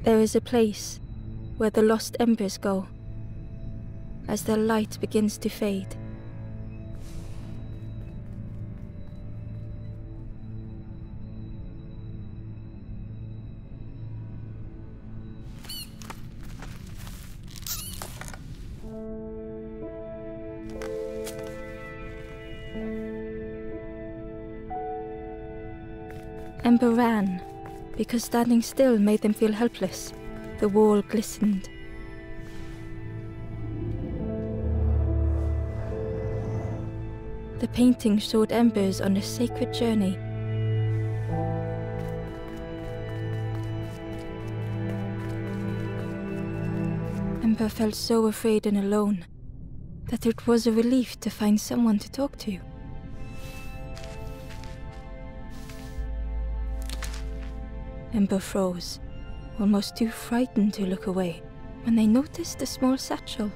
There is a place where the lost embers go as their light begins to fade. Ember ran, because standing still made them feel helpless. The wall glistened. The painting showed embers on a sacred journey. Ember felt so afraid and alone that it was a relief to find someone to talk to. Ember froze, almost too frightened to look away, when they noticed a small satchel.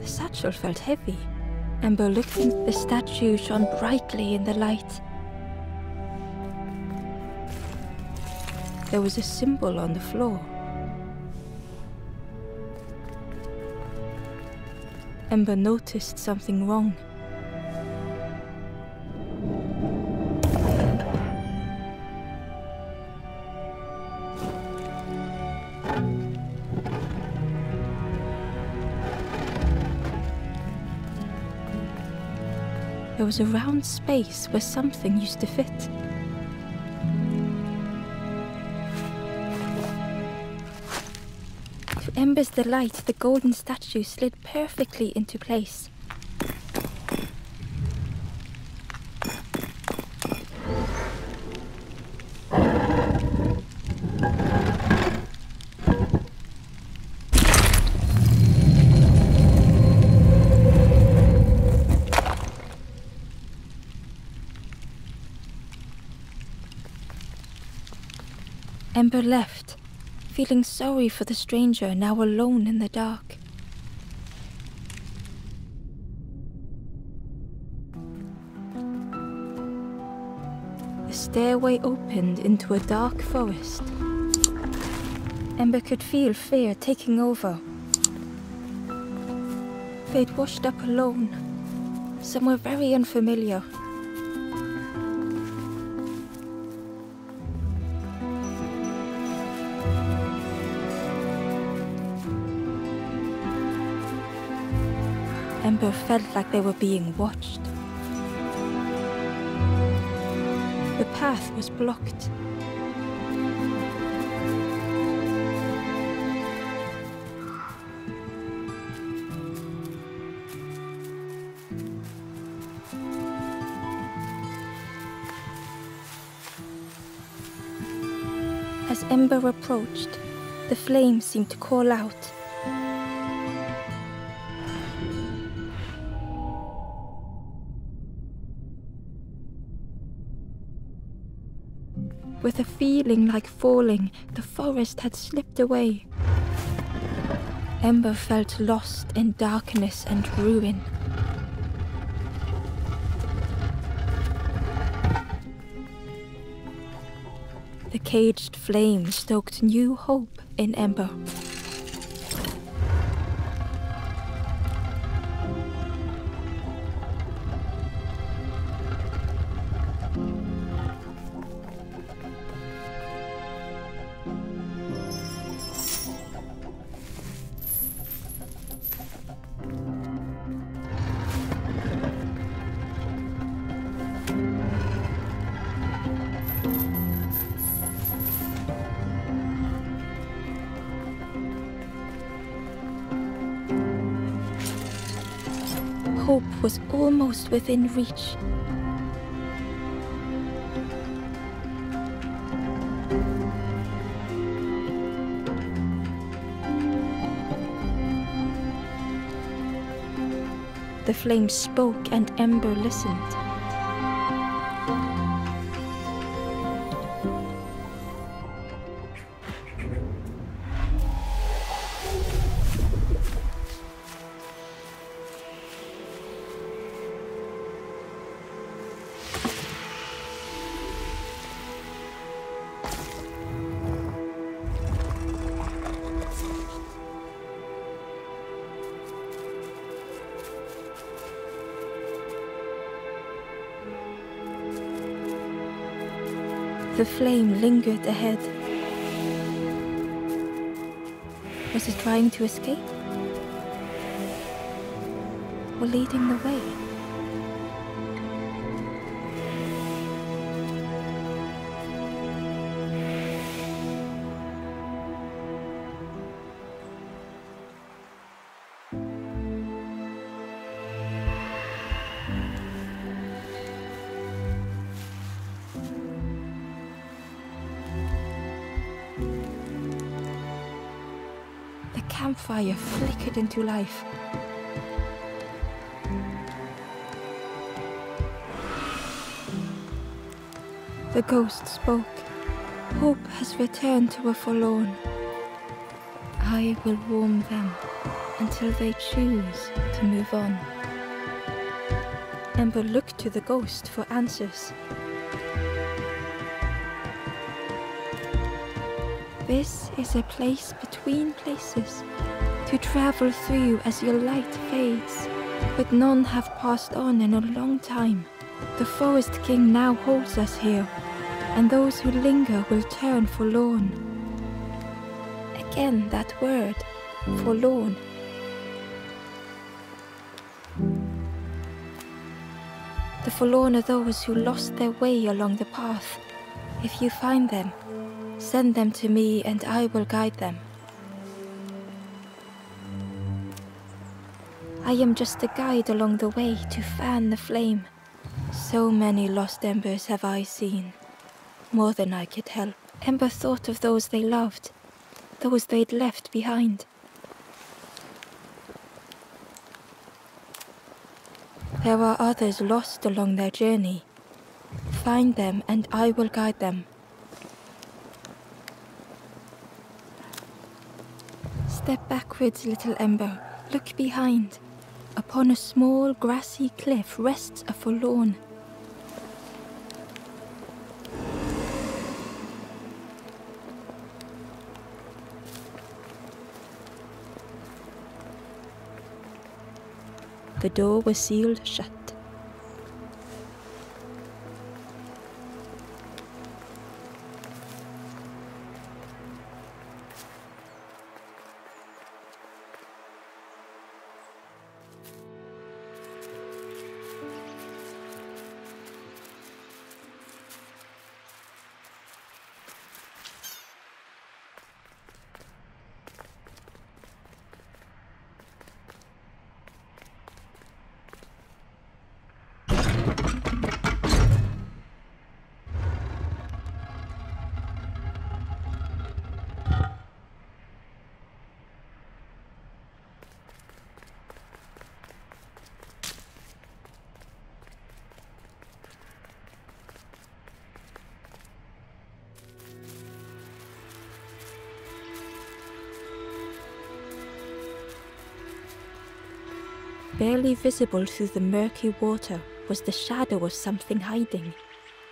The satchel felt heavy. Ember looked and the statue shone brightly in the light. There was a symbol on the floor. Ember noticed something wrong. There was a round space where something used to fit. To Ember's delight, the golden statue slid perfectly into place. Ember left, feeling sorry for the stranger now alone in the dark. The stairway opened into a dark forest. Ember could feel fear taking over. They'd washed up alone, somewhere very unfamiliar. Ember felt like they were being watched. The path was blocked. As Ember approached, the flames seemed to call out. With a feeling like falling, the forest had slipped away. Ember felt lost in darkness and ruin. The caged flame stoked new hope in Ember. Hope was almost within reach. The flame spoke and Ember listened. The flame lingered ahead. Was it trying to escape? Or leading the way? The campfire flickered into life. The ghost spoke. Hope has returned to a forlorn. I will warm them until they choose to move on. Ember looked to the ghost for answers. This is a place between places to travel through as your light fades, but none have passed on in a long time. The Forest King now holds us here, and those who linger will turn forlorn. Again that word, forlorn. The forlorn are those who lost their way along the path. If you find them, send them to me and I will guide them. I am just a guide along the way to fan the flame. So many lost embers have I seen, more than I could help. Ember thought of those they loved, those they'd left behind. There are others lost along their journey. Find them and I will guide them. Step backwards, little Ember. Look behind. Upon a small grassy cliff rests a forlorn. The door was sealed shut. Barely visible through the murky water was the shadow of something hiding,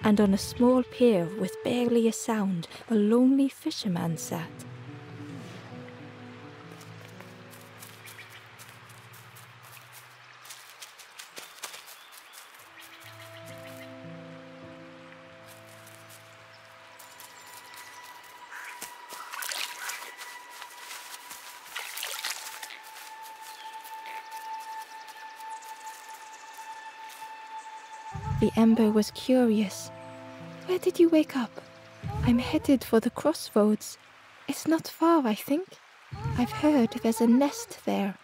and on a small pier with barely a sound, a lonely fisherman sat. The Ember was curious. Where did you wake up? I'm headed for the crossroads. It's not far, I think. I've heard there's a nest there,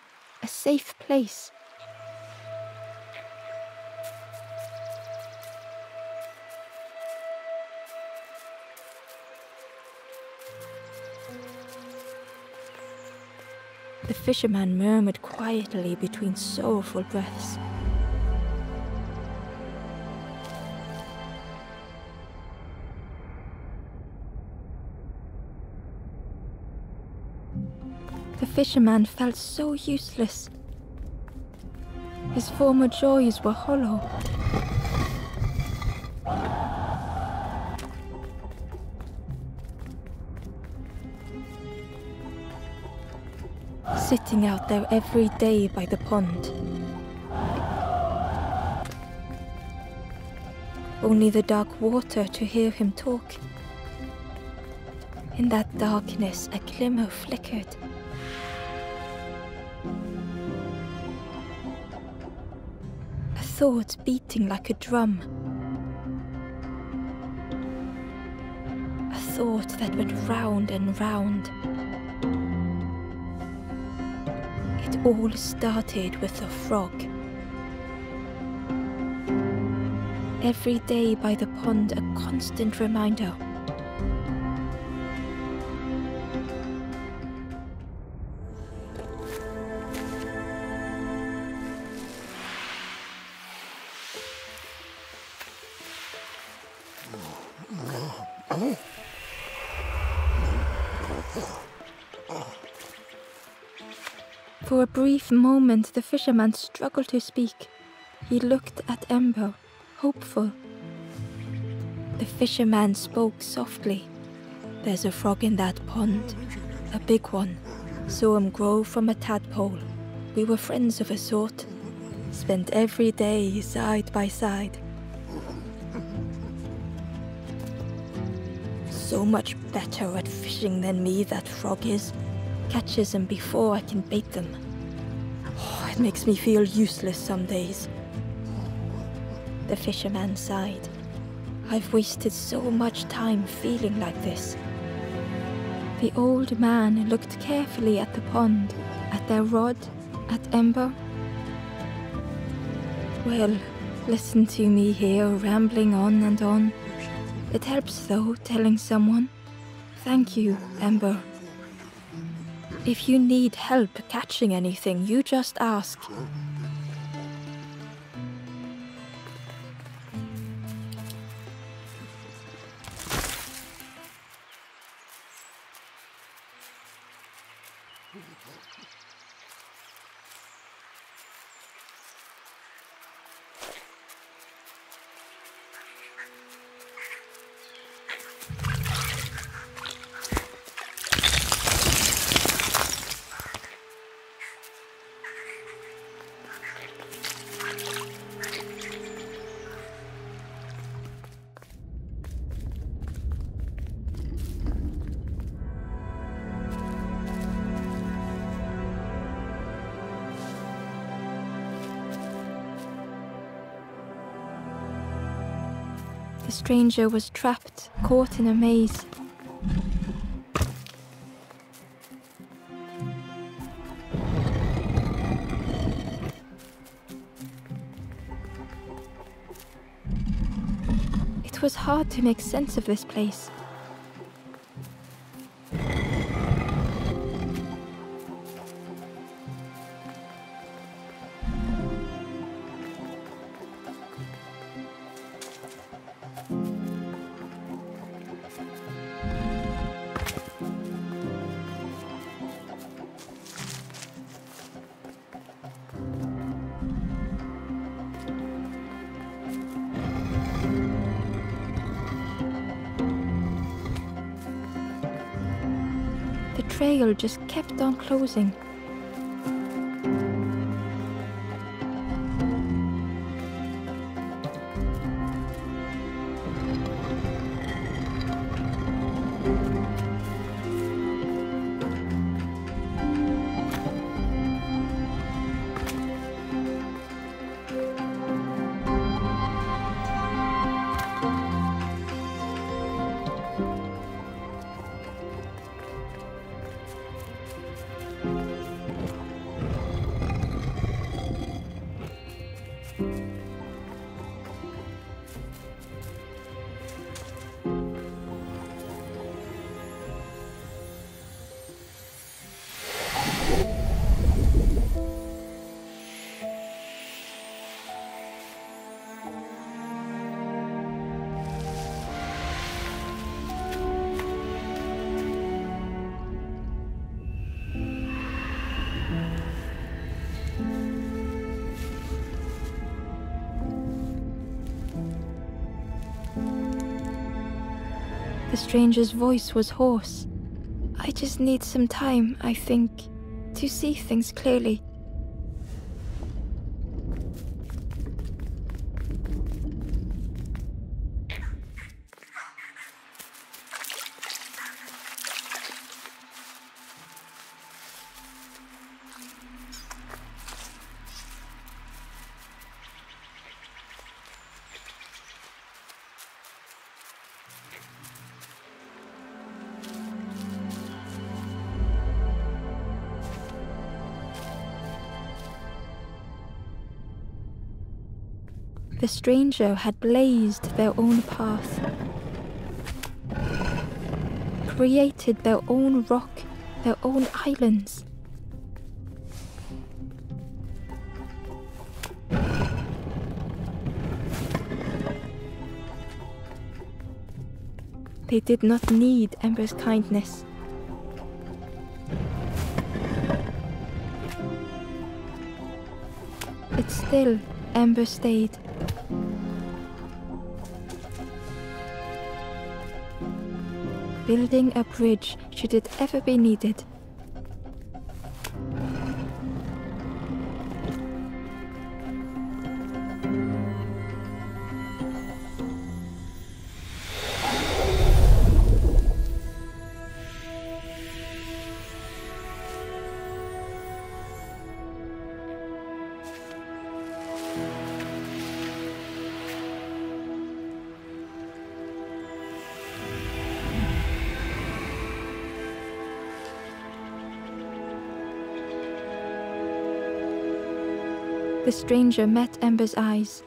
a safe place. The fisherman murmured quietly between sorrowful breaths. The fisherman felt so useless. His former joys were hollow. Sitting out there every day by the pond. only the dark water to hear him talk. In that darkness a glimmer flickered. A thought beating like a drum. A thought that went round and round. It all started with a frog. Every day by the pond, a constant reminder. For a brief moment, the fisherman struggled to speak. He looked at Ember, hopeful. The fisherman spoke softly. There's a frog in that pond, a big one. Saw him grow from a tadpole. We were friends of a sort. Spent every day side by side. So much better at fishing than me, that frog is. Catches them before I can bait them. Oh, it makes me feel useless some days. The fisherman sighed. I've wasted so much time feeling like this. The old man looked carefully at the pond, at their rod, at Ember. Well, listen to me here rambling on and on. It helps though, telling someone. Thank you, Ember. If you need help catching anything, you just ask. The stranger was trapped, caught in a maze. It was hard to make sense of this place. The trail just kept on closing. The stranger's voice was hoarse. I just need some time, I think, to see things clearly. The stranger had blazed their own path, created their own rock, their own islands. They did not need Ember's kindness. But still, Ember stayed. Building a bridge should it ever be needed. The stranger met Ember's eyes.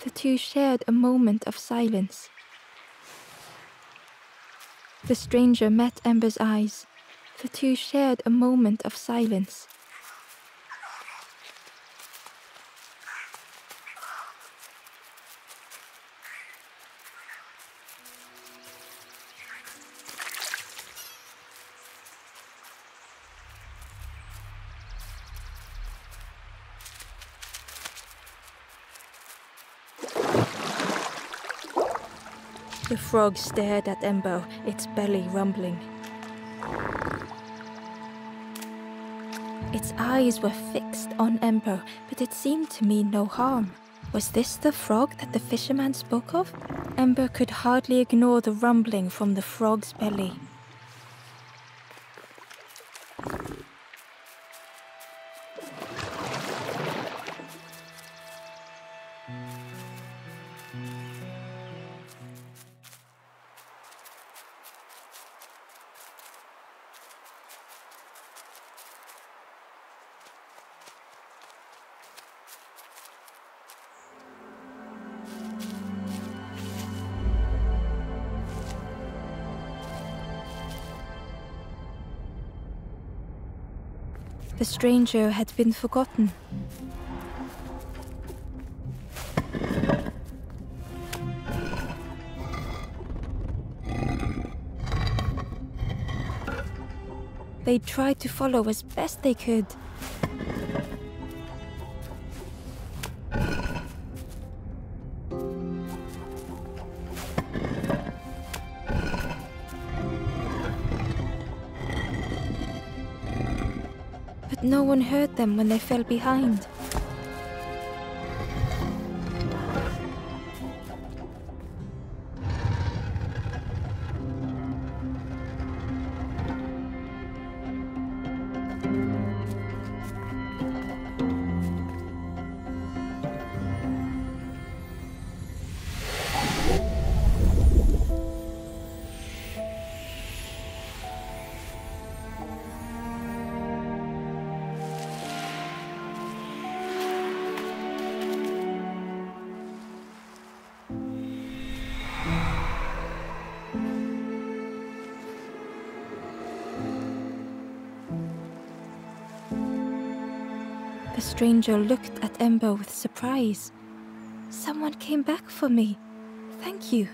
The two shared a moment of silence. The stranger met Ember's eyes. The two shared a moment of silence. The frog stared at Ember, its belly rumbling. Its eyes were fixed on Ember, but it seemed to mean no harm. Was this the frog that the fisherman spoke of? Ember could hardly ignore the rumbling from the frog's belly. The stranger had been forgotten. They tried to follow as best they could. But no one heard them when they fell behind. The stranger looked at Ember with surprise. Someone came back for me. Thank you.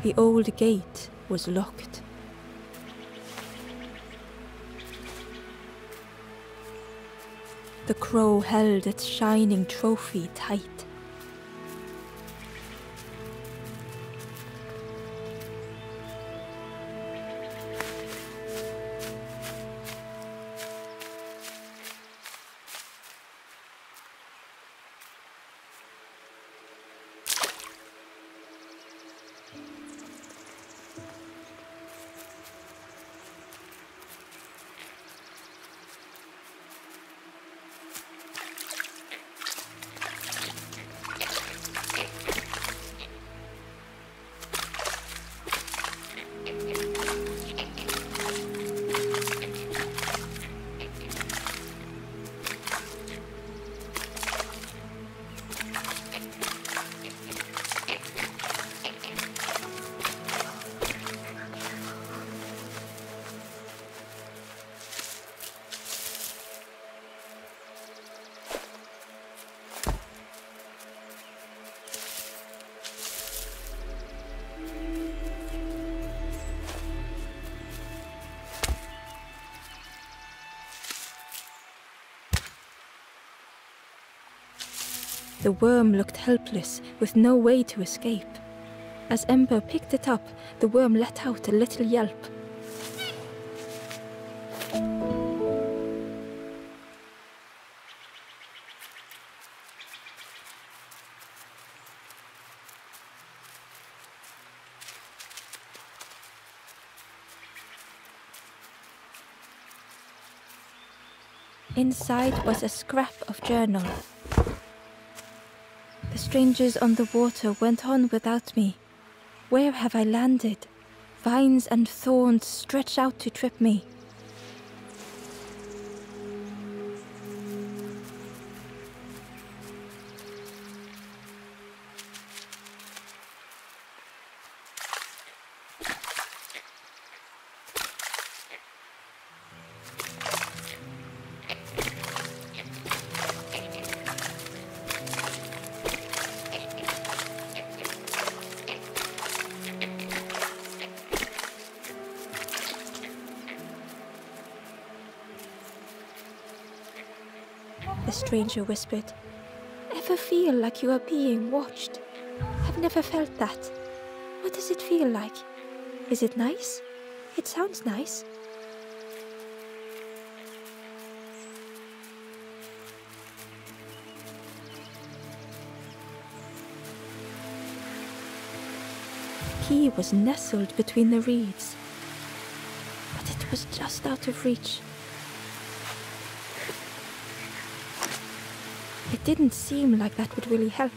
The old gate was locked. The crow held its shining trophy tight. The worm looked helpless, with no way to escape. As Ember picked it up, the worm let out a little yelp. Inside was a scrap of journal. The strangers on the water went on without me. Where have I landed? Vines and thorns stretch out to trip me. The stranger whispered, "Ever feel like you are being watched? I've never felt that. What does it feel like? Is it nice? It sounds nice." He was nestled between the reeds, but it was just out of reach. It didn't seem like that would really help.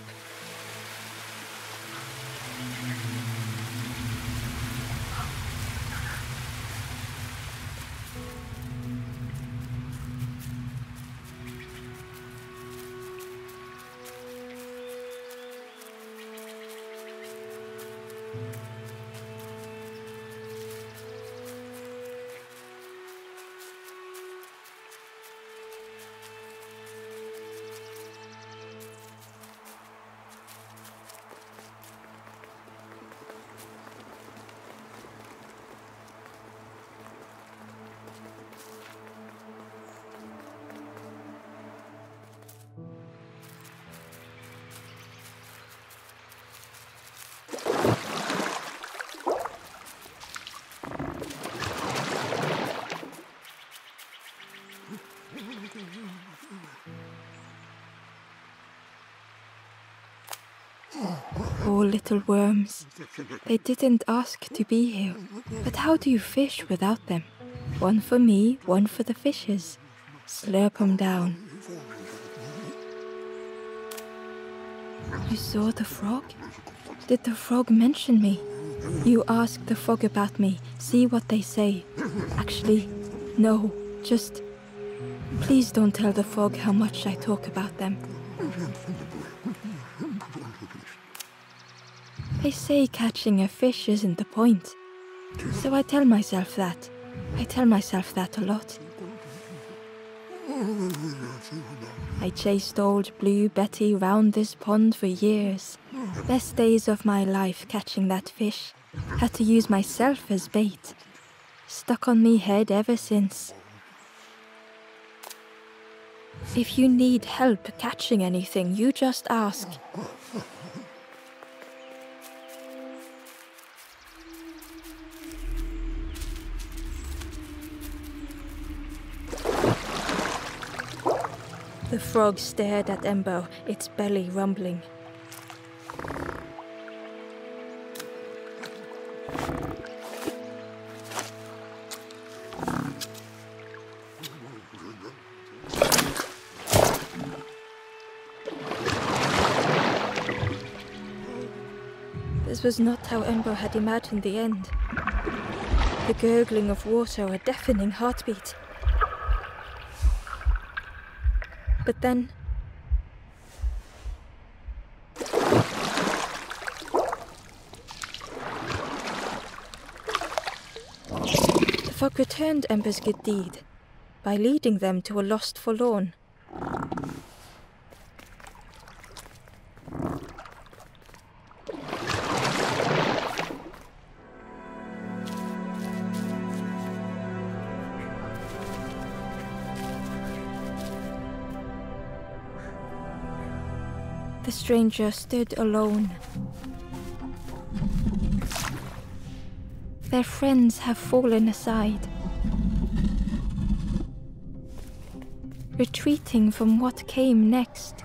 Poor little worms. They didn't ask to be here. But how do you fish without them? One for me, one for the fishes. Slurp 'em down. You saw the frog? Did the frog mention me? You ask the frog about me, see what they say. Actually, no, just... Please don't tell the frog how much I talk about them. They say catching a fish isn't the point. So I tell myself that. I tell myself that a lot. I chased old Blue Betty round this pond for years. Best days of my life catching that fish. Had to use myself as bait. Stuck on me head ever since. If you need help catching anything, you just ask. The frog stared at Ember, its belly rumbling. This was not how Ember had imagined the end. The gurgling of water, a deafening heartbeat. But then... the frog returned Ember's good deed by leading them to a lost forlorn. The stranger stood alone. Their friends have fallen aside, retreating from what came next.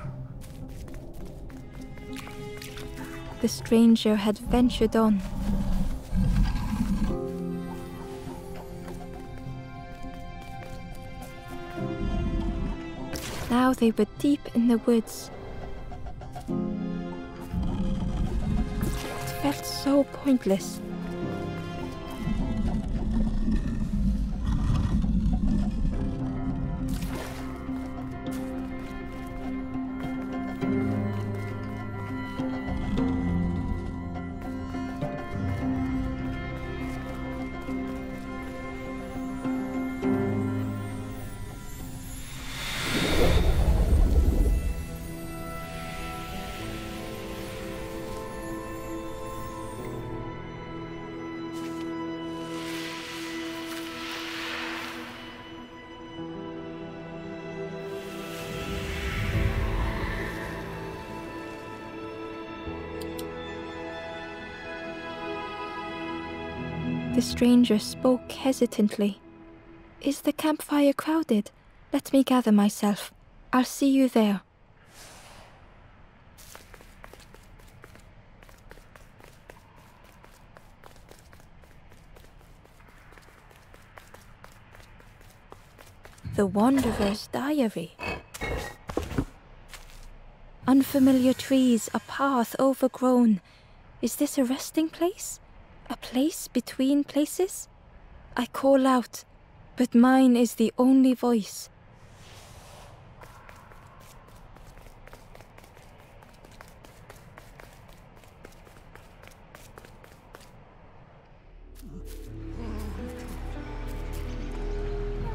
The stranger had ventured on. Now they were deep in the woods. It felt so pointless. The stranger spoke hesitantly. "Is the campfire crowded? Let me gather myself. I'll see you there." The Wanderer's Diary. Unfamiliar trees, a path overgrown. Is this a resting place? A place between places? I call out, but mine is the only voice.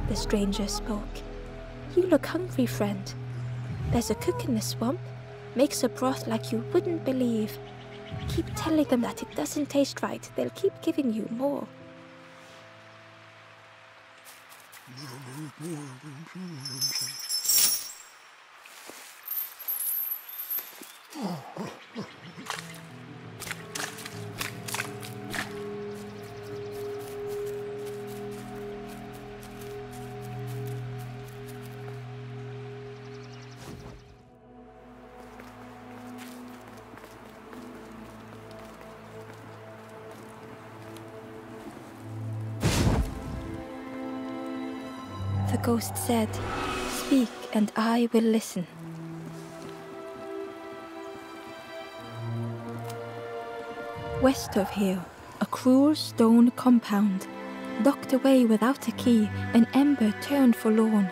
The stranger spoke. "You look hungry, friend. There's a cook in the swamp. Makes a broth like you wouldn't believe. Keep telling them that it doesn't taste right. They'll keep giving you more." The ghost said, "Speak and I will listen." West of here, a cruel stone compound, locked away without a key, an ember turned forlorn.